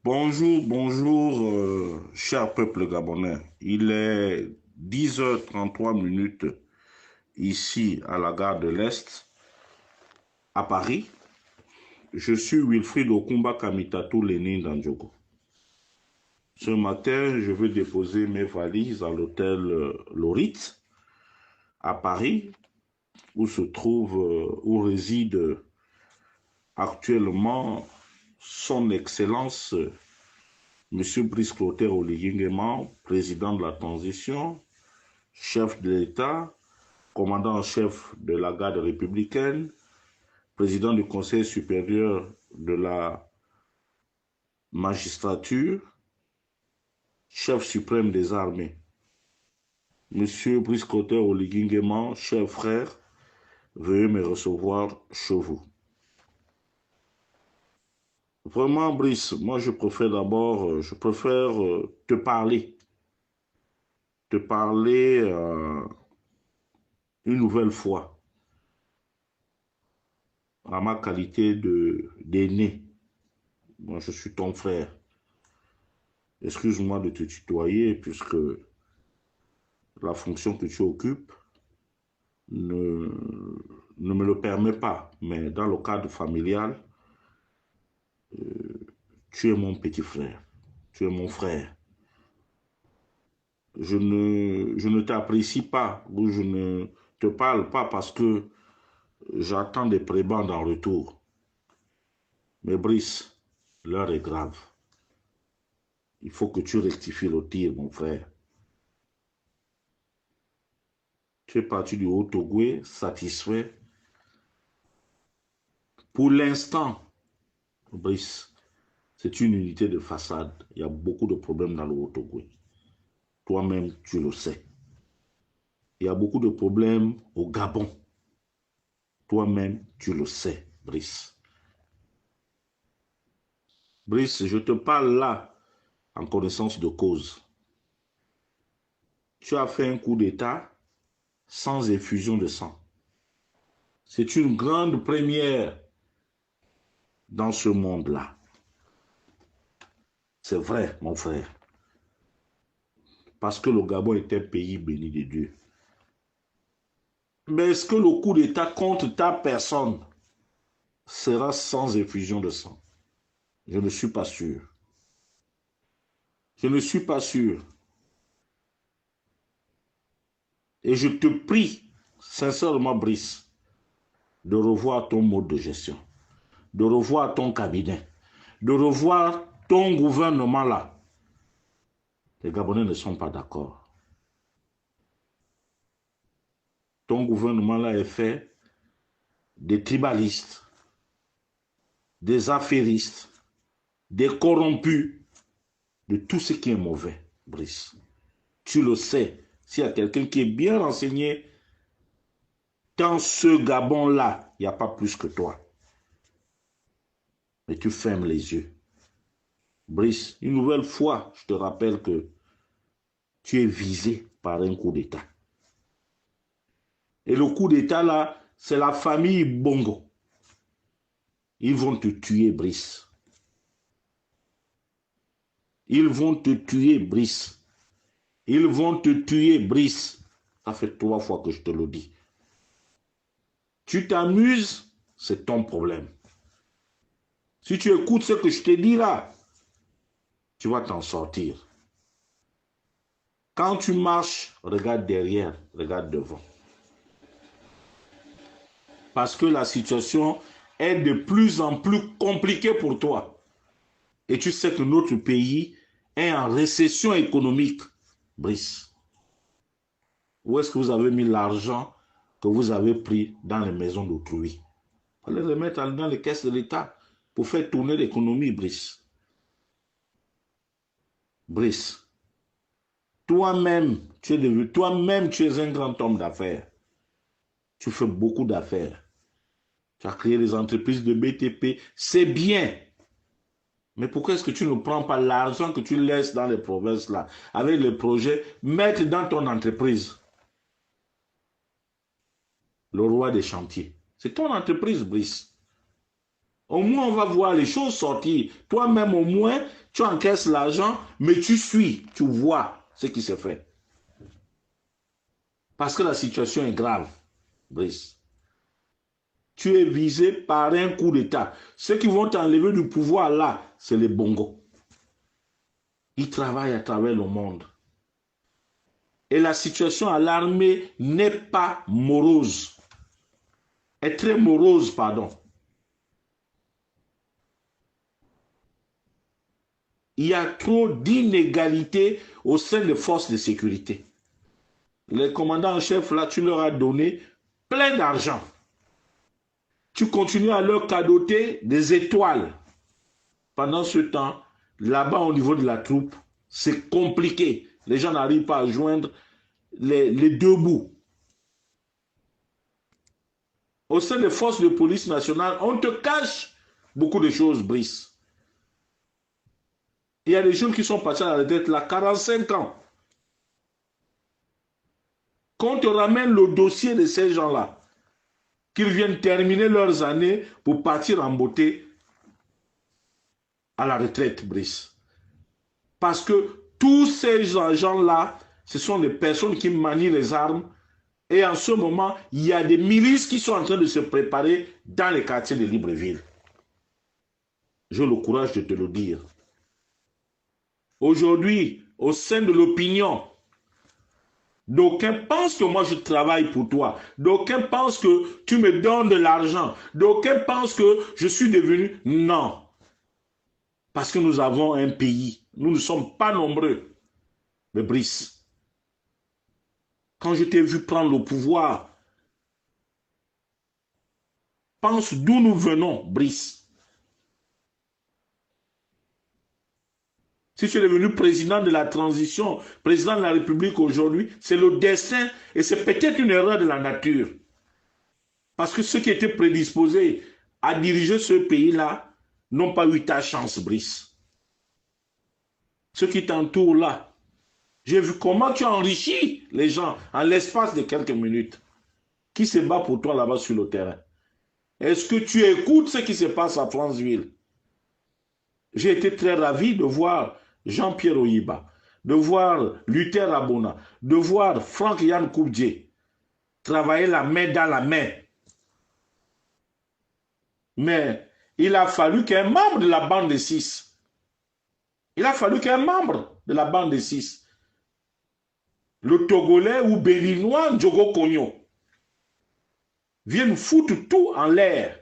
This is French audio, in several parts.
Bonjour, bonjour, cher peuple gabonais. Il est 10h33 ici à la gare de l'Est, à Paris. Je suis Wilfried Okumba Kamitatou Lénine Dandjogo. Ce matin, je vais déposer mes valises à l'hôtel Lorit à Paris, où réside actuellement son Excellence Monsieur Brice Clotaire Oligui Nguema, président de la transition, chef de l'État, commandant en chef de la garde républicaine, président du Conseil supérieur de la magistrature, chef suprême des armées. Monsieur Brice Clotaire Oligui Nguema, cher frère, veuillez me recevoir chez vous. Vraiment, Brice, moi je préfère d'abord, te parler une nouvelle fois à ma qualité d'aîné. Moi, je suis ton frère. Excuse-moi de te tutoyer, puisque la fonction que tu occupes ne, ne me le permet pas. Mais dans le cadre familial, tu es mon petit frère. Tu es mon frère. Je ne t'apprécie pas ou je ne te parle pas parce que j'attends des prébendes en retour. Mais Brice, l'heure est grave. Il faut que tu rectifies le tir, mon frère. Tu es parti du Haut-Ogooué, satisfait. Pour l'instant, Brice, c'est une unité de façade. Il y a beaucoup de problèmes dans le Haut-Ogooué. Toi-même, tu le sais. Il y a beaucoup de problèmes au Gabon. Toi-même, tu le sais, Brice. Brice, je te parle là en connaissance de cause. Tu as fait un coup d'État sans effusion de sang. C'est une grande première dans ce monde-là. C'est vrai, mon frère. Parce que le Gabon est un pays béni de Dieu. Mais est-ce que le coup d'État contre ta personne sera sans effusion de sang? Je ne suis pas sûr. Je ne suis pas sûr. Et je te prie, sincèrement, Brice, de revoir ton mode de gestion, de revoir ton cabinet, de revoir ton gouvernement là. Les Gabonais ne sont pas d'accord. Ton gouvernement là est fait des tribalistes, des affairistes, des corrompus, de tout ce qui est mauvais, Brice. Tu le sais. S'il y a quelqu'un qui est bien renseigné, dans ce Gabon-là, il n'y a pas plus que toi. Mais tu fermes les yeux. Brice, une nouvelle fois, je te rappelle que tu es visé par un coup d'État. Et le coup d'État, là, c'est la famille Bongo. Ils vont te tuer, Brice. Ils vont te tuer, Brice. Ils vont te tuer, Brice. Ça fait 3 fois que je te le dis. Tu t'amuses, c'est ton problème. Si tu écoutes ce que je te dis là, tu vas t'en sortir. Quand tu marches, regarde derrière, regarde devant. Parce que la situation est de plus en plus compliquée pour toi. Et tu sais que notre pays est en récession économique. Brice, où est-ce que vous avez mis l'argent que vous avez pris dans les maisons d'autrui? Il faut les remettre dans les caisses de l'État pour faire tourner l'économie, Brice. Brice, toi-même, tu es un grand homme d'affaires. Tu fais beaucoup d'affaires. Tu as créé des entreprises de BTP. C'est bien. Mais pourquoi est-ce que tu ne prends pas l'argent que tu laisses dans les provinces là, avec les projets, mettre dans ton entreprise? Le roi des chantiers. C'est ton entreprise, Brice. Au moins, on va voir les choses sortir. Toi-même, au moins, tu encaisses l'argent, mais tu suis, tu vois ce qui se fait. Parce que la situation est grave, Brice. Tu es visé par un coup d'État. Ceux qui vont t'enlever du pouvoir là, c'est les bongos. Ils travaillent à travers le monde. Et la situation à l'armée n'est pas morose. Est très morose, pardon. Il y a trop d'inégalités au sein des forces de sécurité. Les commandants en chef, là, tu leur as donné plein d'argent. Tu continues à leur cadoter des étoiles. Pendant ce temps, là-bas, au niveau de la troupe, c'est compliqué. Les gens n'arrivent pas à joindre les deux bouts. Au sein des forces de police nationale, on te cache beaucoup de choses, Brice. Il y a des jeunes qui sont passés à la retraite là, 45 ans. Quand on te ramène le dossier de ces gens-là, qu'ils viennent terminer leurs années pour partir en beauté à la retraite, Brice. Parce que tous ces gens-là, ce sont des personnes qui manient les armes. Et en ce moment, il y a des milices qui sont en train de se préparer dans les quartiers de Libreville. J'ai le courage de te le dire. Aujourd'hui, au sein de l'opinion, d'aucuns pensent que moi je travaille pour toi. D'aucuns pensent que tu me donnes de l'argent. D'aucuns pensent que je suis devenu... Non. Parce que nous avons un pays. Nous ne sommes pas nombreux. Mais Brice, quand je t'ai vu prendre le pouvoir, pense d'où nous venons, Brice. Si tu es devenu président de la transition, président de la République aujourd'hui, c'est le destin et c'est peut-être une erreur de la nature. Parce que ceux qui étaient prédisposés à diriger ce pays-là n'ont pas eu ta chance, Brice. Ceux qui t'entourent là, j'ai vu comment tu as enrichi les gens en l'espace de quelques minutes. Qui se bat pour toi là-bas sur le terrain? Est-ce que tu écoutes ce qui se passe à Franceville? J'ai été très ravi de voir Jean-Pierre Oyiba, de voir Luther Abona, de voir Franck Yann Koubdje travailler la main dans la main. Mais il a fallu qu'un membre de la bande de 6, le Togolais ou Béninois Ndjogo Kogno, vienne foutre tout en l'air.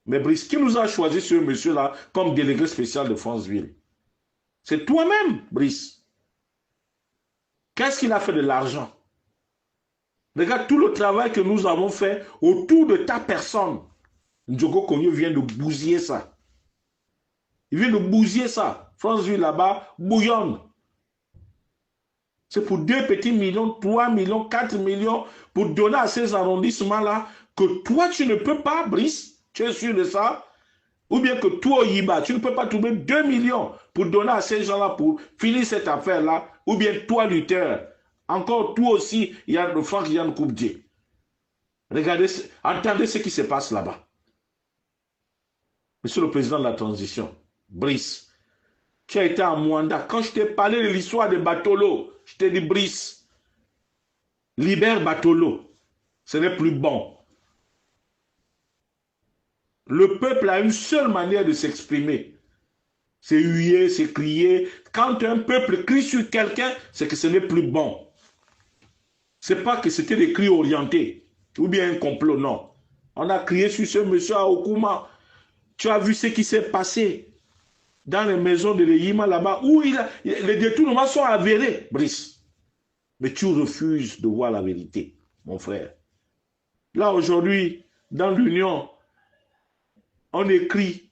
Mais Brice, qui nous a choisi ce monsieur-là comme délégué spécial de Franceville? C'est toi-même, Brice. Qu'est-ce qu'il a fait de l'argent? Regarde tout le travail que nous avons fait autour de ta personne. Ndjogo Kogno vient de bousiller ça. Il vient de bousiller ça. Franceville là-bas bouillonne. C'est pour 2 petits millions, 3 millions, 4 millions pour donner à ces arrondissements-là que toi, tu ne peux pas, Brice. Tu es sûr de ça? Ou bien que toi, Oyiba, tu ne peux pas trouver 2 millions pour donner à ces gens-là pour finir cette affaire-là. Ou bien toi, Luther. Encore toi aussi, il y a le Franck Yann Koubdje. Regardez, entendez ce qui se passe là-bas. Monsieur le président de la transition, Brice, tu as été à Mwanda. Quand je t'ai parlé de l'histoire de Batolo, je t'ai dit, Brice, libère Batolo. Ce n'est plus bon. Le peuple a une seule manière de s'exprimer. C'est huer, c'est crier. Quand un peuple crie sur quelqu'un, c'est que ce n'est plus bon. Ce n'est pas que c'était des cris orientés ou bien un complot, non. On a crié sur ce monsieur à Okuma. Tu as vu ce qui s'est passé dans les maisons de l'Eyima là-bas où les détournements sont avérés, Brice. Mais tu refuses de voir la vérité, mon frère. Là, aujourd'hui, dans l'Union, on écrit,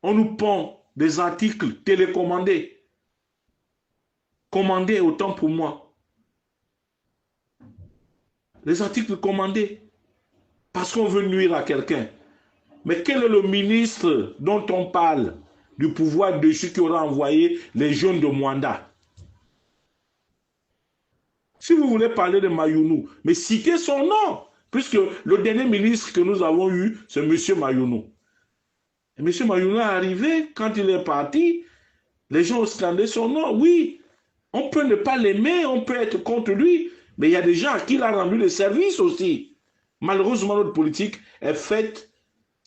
on nous pond des articles télécommandés. Commandés autant pour moi. Les articles commandés. Parce qu'on veut nuire à quelqu'un. Mais quel est le ministre dont on parle du pouvoir dessus qui aura envoyé les jeunes de Mwanda? Si vous voulez parler de Mayounou, mais citez son nom. Puisque le dernier ministre que nous avons eu, c'est M. Mayounou. Et M. Mayounou est arrivé, quand il est parti, les gens ont scandé son nom. Oui, on peut ne pas l'aimer, on peut être contre lui, mais il y a des gens à qui il a rendu des services aussi. Malheureusement, notre politique est faite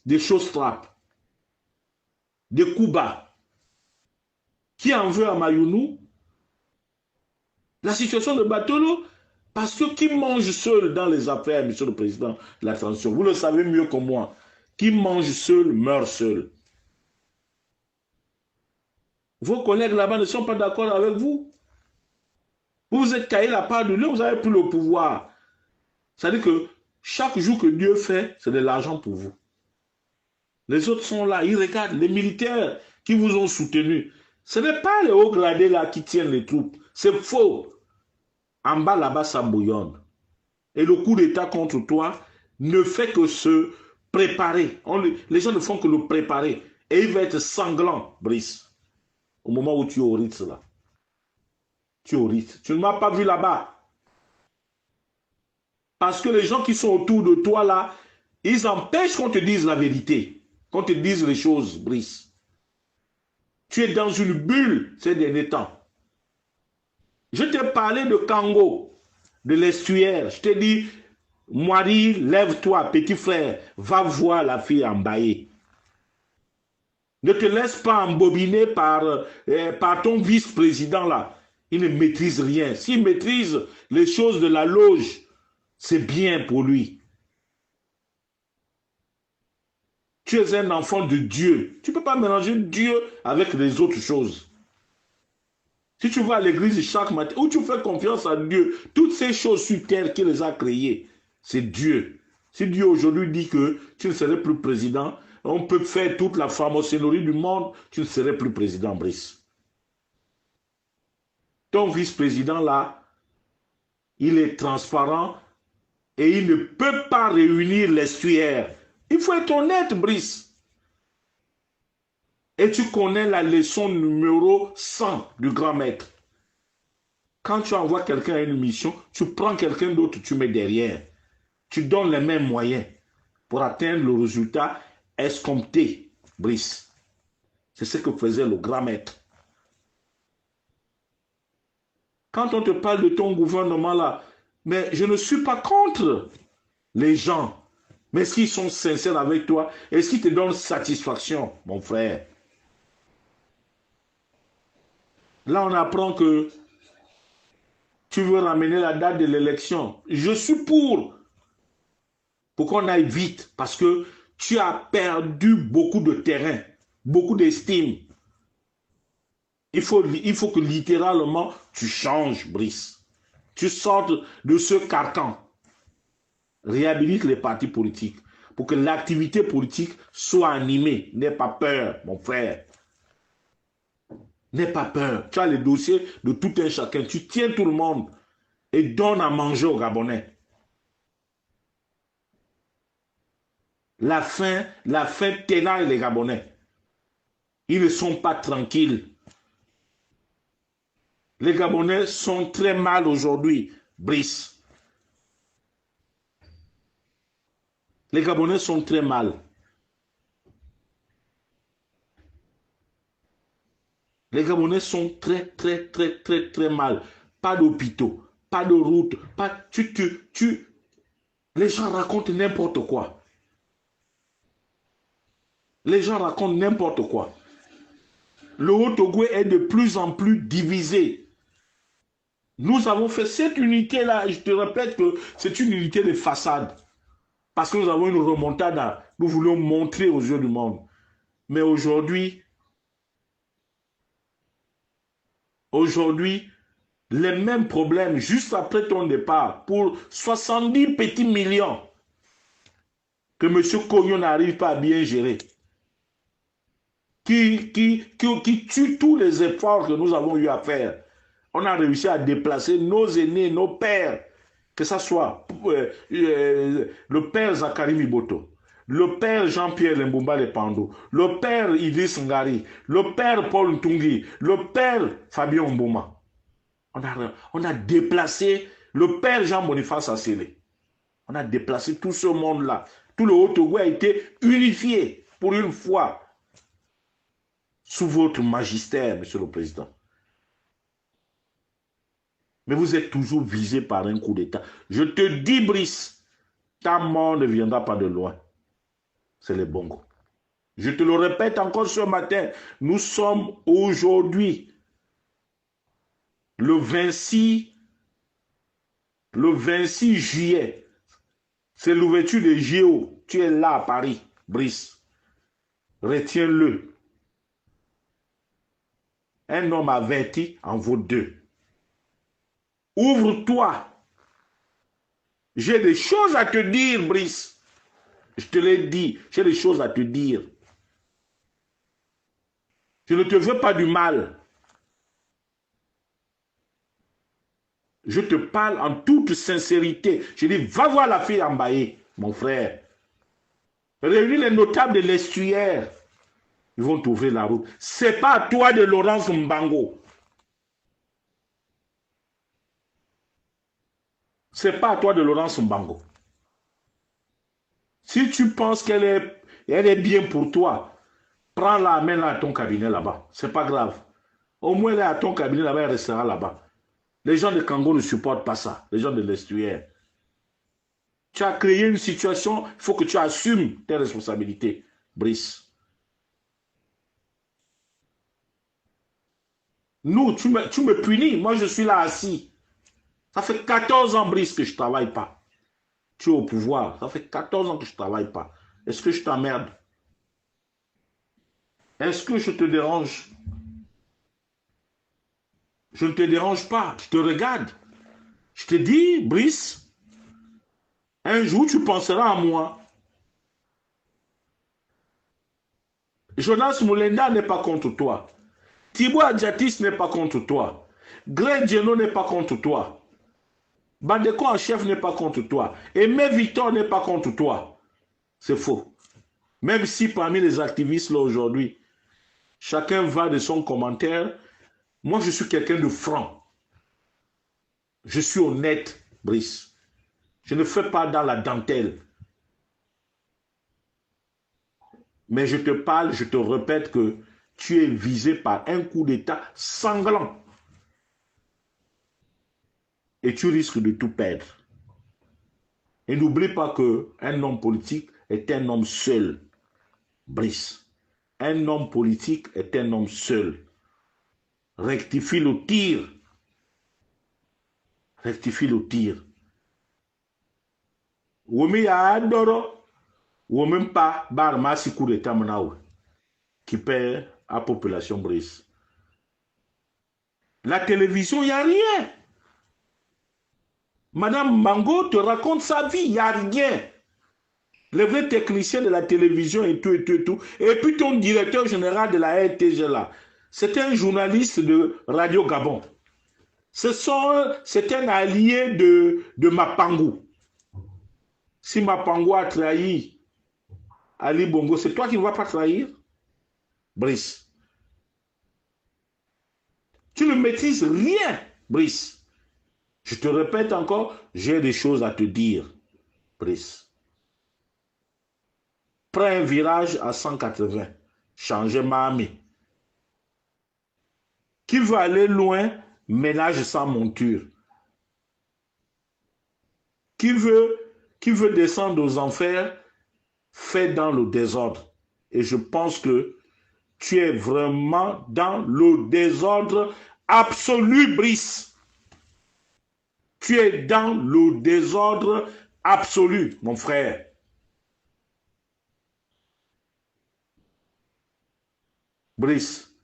des choses trappes, des coups bas. Qui en veut à Mayounou? La situation de Batolo, parce que qui mange seul dans les affaires, Monsieur le Président de la Transition, vous le savez mieux que moi, qui mange seul meurt seul. Vos collègues là-bas ne sont pas d'accord avec vous. Vous vous êtes caillé la part de l'eau, vous avez pris le pouvoir. C'est-à-dire que chaque jour que Dieu fait, c'est de l'argent pour vous. Les autres sont là, ils regardent, les militaires qui vous ont soutenu. Ce n'est pas les hauts gradés là qui tiennent les troupes. C'est faux. En bas là-bas, ça bouillonne. Et le coup d'État contre toi ne fait que se préparer. Les gens ne font que le préparer. Et il va être sanglant, Brice. Au moment où tu es au Ritz là. Tu es au Ritz. Tu ne m'as pas vu là-bas. Parce que les gens qui sont autour de toi là, ils empêchent qu'on te dise la vérité. Qu'on te dise les choses, Brice. Tu es dans une bulle ces derniers temps. Je t'ai parlé de Kango, de l'estuaire. Je t'ai dit, Moiri, lève-toi, petit frère, va voir la fille embaillée. Ne te laisse pas embobiner par ton vice-président là. Il ne maîtrise rien. S'il maîtrise les choses de la loge, c'est bien pour lui. Tu es un enfant de Dieu. Tu ne peux pas mélanger Dieu avec les autres choses. Si tu vas à l'église chaque matin, où tu fais confiance à Dieu, toutes ces choses sur terre qu'il les a créées, c'est Dieu. Si Dieu aujourd'hui dit que tu ne serais plus président, on peut faire toute la franc-maçonnerie du monde, tu ne serais plus président, Brice. Ton vice-président là, il est transparent et il ne peut pas réunir l'estuaire. Il faut être honnête, Brice. Et tu connais la leçon numéro 100 du grand maître. Quand tu envoies quelqu'un à une mission, tu prends quelqu'un d'autre, tu mets derrière. Tu donnes les mêmes moyens pour atteindre le résultat escompté, Brice. C'est ce que faisait le grand maître. Quand on te parle de ton gouvernement là, mais je ne suis pas contre les gens. Mais est-ce qu'ils sont sincères avec toi? Est-ce qu'ils te donnent satisfaction, mon frère? Là, on apprend que tu veux ramener la date de l'élection. Je suis pour qu'on aille vite, parce que tu as perdu beaucoup de terrain, beaucoup d'estime. Il faut que littéralement, tu changes, Brice. Tu sortes de ce carcan. Réhabilite les partis politiques pour que l'activité politique soit animée. N'aie pas peur, mon frère. N'aie pas peur. Tu as les dossiers de tout un chacun. Tu tiens tout le monde et donne à manger aux Gabonais. La faim ténage les Gabonais. Ils ne sont pas tranquilles. Les Gabonais sont très mal aujourd'hui, Brice. Les Gabonais sont très mal. Les Gabonais sont très mal. Pas d'hôpitaux, pas de routes, pas... Les gens racontent n'importe quoi. Les gens racontent n'importe quoi. Le Haut-Togo est de plus en plus divisé. Nous avons fait cette unité-là, je te répète que c'est une unité de façade. Parce que nous avons une remontada. Nous voulons montrer aux yeux du monde. Mais aujourd'hui, les mêmes problèmes, juste après ton départ, pour 70 petits millions que M. Cognon n'arrive pas à bien gérer, qui tue tous les efforts que nous avons eu à faire. On a réussi à déplacer nos aînés, nos pères, que ce soit le père Zakari Miboto, le père Jean-Pierre Lembumba Lepando, le père Idriss Ngari, le père Paul Ntungi, le père Fabien Mbouma. On a déplacé le père Jean-Boniface Assélé. On a déplacé tout ce monde-là. Tout le Haut-Togo a été unifié pour une fois sous votre magistère, Monsieur le Président. Mais vous êtes toujours visé par un coup d'État. Je te dis, Brice, ta mort ne viendra pas de loin. C'est les Bongo. Je te le répète encore ce matin, nous sommes aujourd'hui le 26 juillet. C'est l'ouverture des JO. Tu es là à Paris, Brice. Retiens-le. Un homme averti en vaut deux. Ouvre-toi. J'ai des choses à te dire, Brice. Je te l'ai dit, j'ai des choses à te dire. Je ne te veux pas du mal. Je te parle en toute sincérité. Je dis, va voir la fille Mbaye, mon frère. Réunis les notables de l'estuaire. Ils vont t'ouvrir la route. C'est pas à toi de Laurence Mbango. C'est pas à toi de Laurence Mbango. Si tu penses qu'elle est bien pour toi, prends-la, amène-la à ton cabinet là-bas. C'est pas grave. Au moins, elle est à ton cabinet là-bas, elle restera là-bas. Les gens de Kango ne supportent pas ça. Les gens de l'estuaire. Tu as créé une situation, il faut que tu assumes tes responsabilités, Brice. Nous, tu me punis. Moi, je suis là assis. Ça fait 14 ans, Brice, que je ne travaille pas. Tu es au pouvoir. Ça fait 14 ans que je ne travaille pas. Est-ce que je t'emmerde? Est-ce que je te dérange? Je ne te dérange pas. Je te regarde. Je te dis, Brice, un jour, tu penseras à moi. Jonas Moulenda n'est pas contre toi. Thibaut Adjatis n'est pas contre toi. Greg Geno n'est pas contre toi. Bandeko en chef n'est pas contre toi. Aimé Victor n'est pas contre toi. C'est faux. Même si parmi les activistes là aujourd'hui, chacun va de son commentaire, moi je suis quelqu'un de franc. Je suis honnête, Brice. Je ne fais pas dans la dentelle. Mais je te parle, je te répète que tu es visé par un coup d'État sanglant. Et tu risques de tout perdre. Et n'oublie pas qu'un homme politique est un homme seul. Brice. Un homme politique est un homme seul. Rectifie le tir. Rectifie le tir. Wome ya adoro. Wome pas bar masi coup d'État manaou. Qui perd à population Brice. La télévision, il n'y a rien. Madame Mango te raconte sa vie, il n'y a rien. Les vrais techniciens de la télévision et tout, et tout, et tout. Et puis ton directeur général de la RTG là, c'est un journaliste de Radio Gabon. C'est un allié de Mapangou. Si Mapangou a trahi Ali Bongo, c'est toi qui ne vas pas trahir? Brice. Tu ne maîtrises rien, Brice. Je te répète encore, j'ai des choses à te dire, Brice. Prends un virage à 180. Changez Miami. Qui veut aller loin, ménage sans monture. Qui veut descendre aux enfers, fait dans le désordre. Et je pense que tu es vraiment dans le désordre absolu, Brice. Tu es dans le désordre absolu, mon frère. Brice,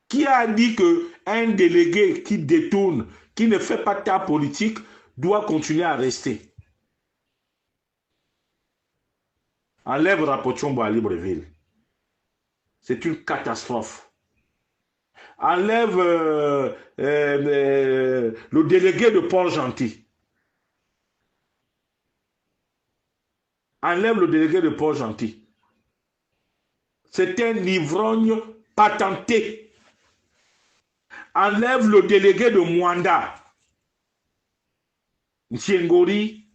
qui a dit qu'un délégué qui détourne, qui ne fait pas ta politique, doit continuer à rester? Enlève Rapochombo à Libreville. C'est une catastrophe. Enlève le délégué de Port-Gentil. Enlève le délégué de Port-Gentil. C'est un ivrogne patenté. Enlève le délégué de Mwanda. Ntiengori.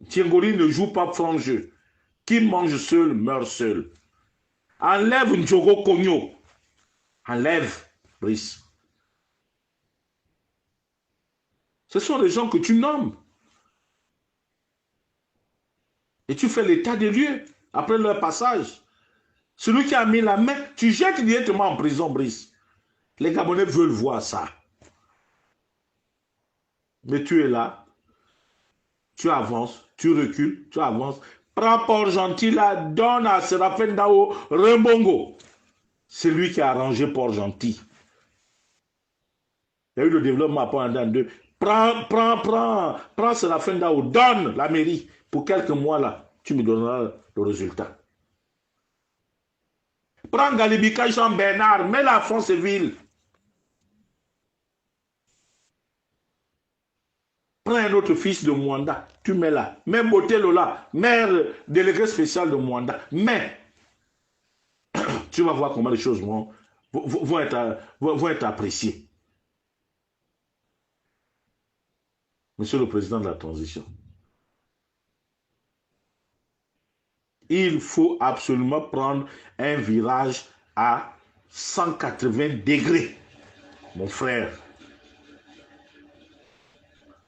Thiengoli ne joue pas franc jeu. Qui mange seul, meurt seul. Enlève Ndjogo Kogno. Enlève, Brice. Ce sont les gens que tu nommes. Et tu fais l'état des lieux après leur passage. Celui qui a mis la main, tu jettes directement en prison, Brice. Les Gabonais veulent voir ça. Mais tu es là, tu avances, tu recules, tu avances. Prends Port-Gentil là, donne à Séraphin Dao Rembongo. C'est lui qui a arrangé Port-Gentil. Il y a eu le développement à Port-Gentil. Prends Séraphin Dao, donne la mairie. Pour quelques mois là, tu me donneras le résultat. Prends Galibika Jean-Bernard, mets la Franceville. Prends un autre fils de Mwanda, tu mets là. Mets Motelo là, maire délégué spécial de Mwanda. Mais tu vas voir comment les choses vont être appréciées. Monsieur le Président de la Transition, il faut absolument prendre un virage à 180 degrés, mon frère.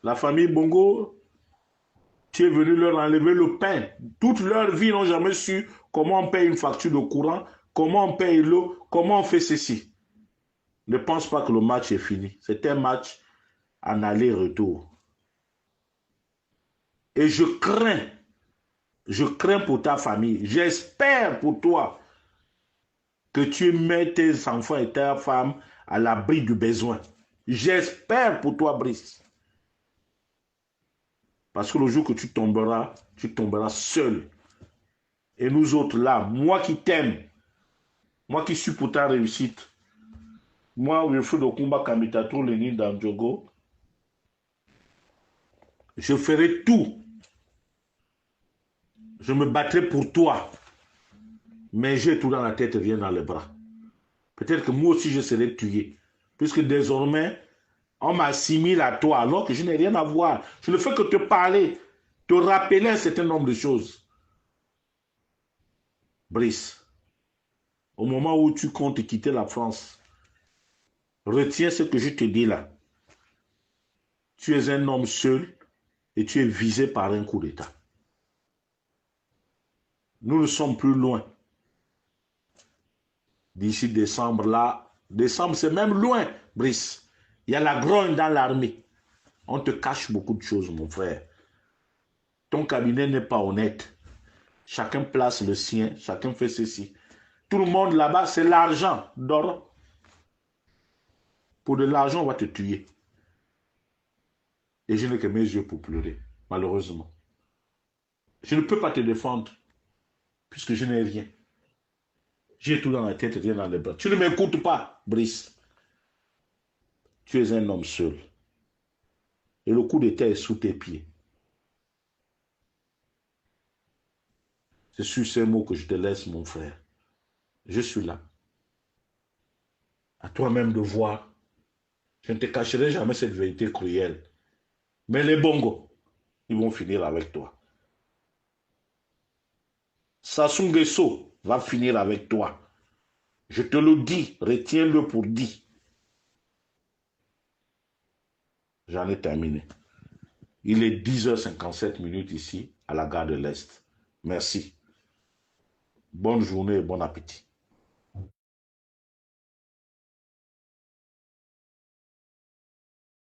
La famille Bongo, tu es venu leur enlever le pain. Toute leur vie, ils n'ont jamais su comment on paye une facture de courant, comment on paye l'eau, comment on fait ceci. Ne pense pas que le match est fini. C'est un match en aller-retour. Et je crains pour ta famille. J'espère pour toi que tu mets tes enfants et ta femme à l'abri du besoin. J'espère pour toi, Brice. Parce que le jour que tu tomberas seul. Et nous autres là, moi qui t'aime, moi qui suis pour ta réussite, moi, Wilfred Okumba Kamitatou, Lénine Dandjogo, je ferai tout. Je me battrai pour toi. Mais j'ai tout dans la tête, rien dans les bras. Peut-être que moi aussi je serai tué. Puisque désormais, on m'assimile à toi alors que je n'ai rien à voir. Je ne fais que te parler, te rappeler un certain nombre de choses. Brice, au moment où tu comptes quitter la France, retiens ce que je te dis là. Tu es un homme seul et tu es visé par un coup d'État. Nous ne sommes plus loin. D'ici décembre là, décembre c'est même loin, Brice. Il y a la grogne dans l'armée. On te cache beaucoup de choses, mon frère. Ton cabinet n'est pas honnête. Chacun place le sien, chacun fait ceci. Tout le monde là-bas, c'est l'argent. Dors. Pour de l'argent, on va te tuer. Et je n'ai que mes yeux pour pleurer, malheureusement. Je ne peux pas te défendre, puisque je n'ai rien. J'ai tout dans la tête, rien dans les bras. Tu ne m'écoutes pas, Brice. Tu es un homme seul. Et le coup d'État est sous tes pieds. C'est sur ces mots que je te laisse, mon frère. Je suis là. À toi-même de voir. Je ne te cacherai jamais cette vérité cruelle. Mais les bongos, ils vont finir avec toi. Sassou Nguesso va finir avec toi. Je te le dis, retiens-le pour dit. J'en ai terminé. Il est 10h57 ici, à la gare de l'Est. Merci. Bonne journée et bon appétit.